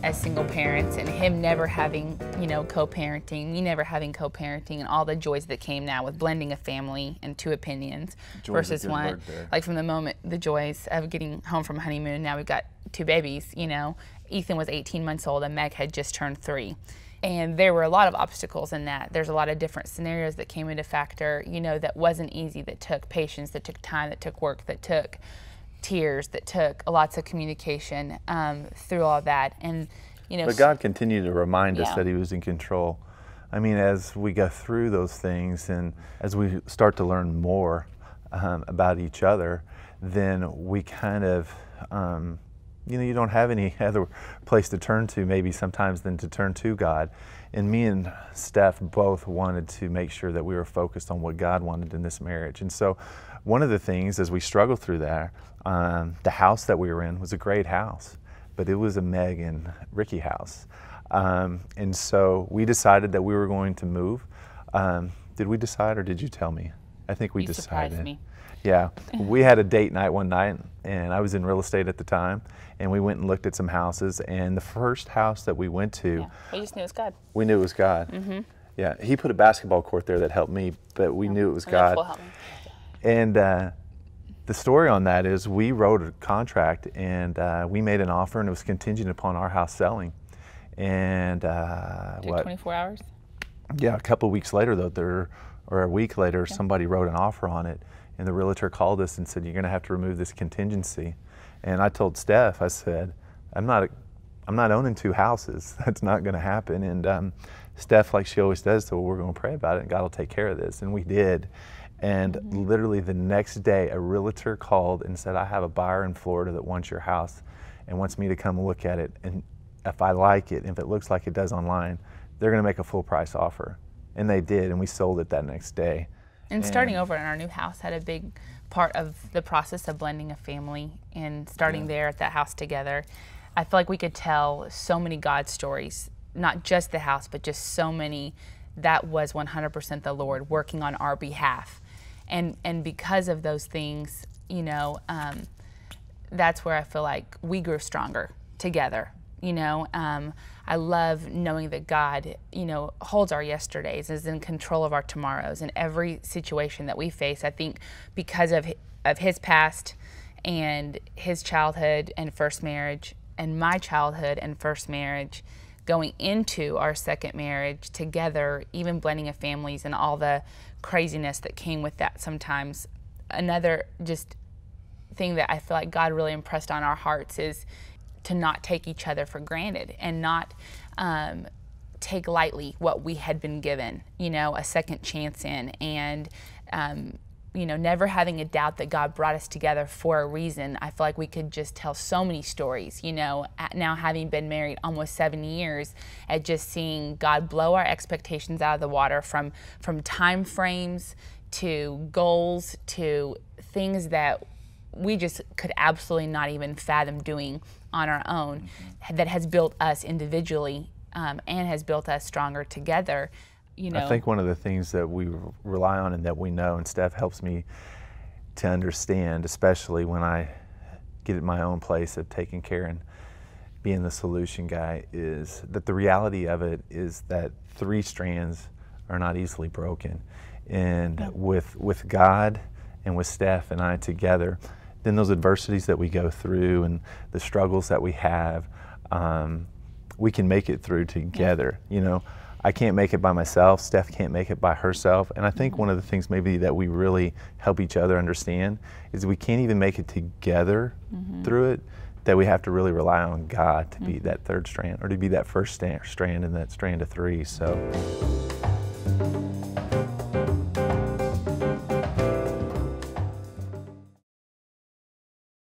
as single parents, and him never having, co-parenting, me never having co-parenting, and all the joys that came now with blending a family and two opinions versus one. Like from the moment, the joys of getting home from honeymoon, now we've got two babies, Ethan was 18 months old and Meg had just turned 3. And there were a lot of obstacles in that. There's a lot of different scenarios that came into factor, that wasn't easy, that took patience, that took time, that took work, that took tears, that took lots of communication through all that. And but God continued to remind us that He was in control. I mean, as we go through those things and as we start to learn more about each other, then we kind of you don't have any other place to turn to maybe sometimes than to turn to God. And me and Steph both wanted to make sure that we were focused on what God wanted in this marriage. And so one of the things as we struggled through that, the house that we were in was a great house, but it was a Meg and Rickey house. And so we decided that we were going to move. Did we decide or did you tell me? I think we decided. Surprised me. Yeah, we had a date night one night, and I was in real estate at the time, and we went and looked at some houses, and the first house that we went to... Yeah, we just knew it was God. We knew it was God. Mm-hmm. Yeah, He put a basketball court there that helped me, but we knew it was God. And the story on that is we wrote a contract, and we made an offer, and it was contingent upon our house selling. And took 24 hours? Yeah, a couple of weeks later, though, or a week later, somebody wrote an offer on it. And the realtor called us and said, "You're going to have to remove this contingency." And I told Steph, I said, I'm not owning 2 houses. That's not going to happen. And Steph, like she always does, said, "Well, we're going to pray about it, and God will take care of this." And we did. And literally the next day, a realtor called and said, "I have a buyer in Florida that wants your house and wants me to come look at it. And if I like it, if it looks like it does online, they're going to make a full price offer." And they did, and we sold it that next day. And starting over in our new house had a big part of the process of blending a family and starting there at that house together. I feel like we could tell so many God stories, not just the house, but just so many that was 100% the Lord working on our behalf. And because of those things, that's where I feel like we grew stronger together. I love knowing that God, holds our yesterdays, is in control of our tomorrows, and every situation that we face. I think because of His past and His childhood and first marriage and my childhood and first marriage, going into our second marriage together, even blending of families and all the craziness that came with that sometimes. Another just thing that I feel like God really impressed on our hearts is to not take each other for granted and not take lightly what we had been given, a second chance in, and never having a doubt that God brought us together for a reason. I feel like we could just tell so many stories, now having been married almost 7 years, at just seeing God blow our expectations out of the water from time frames to goals to things that we just could absolutely not even fathom doing on our own, that has built us individually and has built us stronger together. I think one of the things that we rely on and that we know, and Steph helps me to understand, especially when I get at my own place of taking care and being the solution guy, is that the reality of it is that 3 strands are not easily broken. And with God and with Steph and I together, then those adversities that we go through and the struggles that we have, we can make it through together. I can't make it by myself. Steph can't make it by herself. And I think one of the things maybe that we really help each other understand is we can't even make it together through it, that we have to really rely on God to be that 3rd strand, or to be that first strand in that strand of 3. So.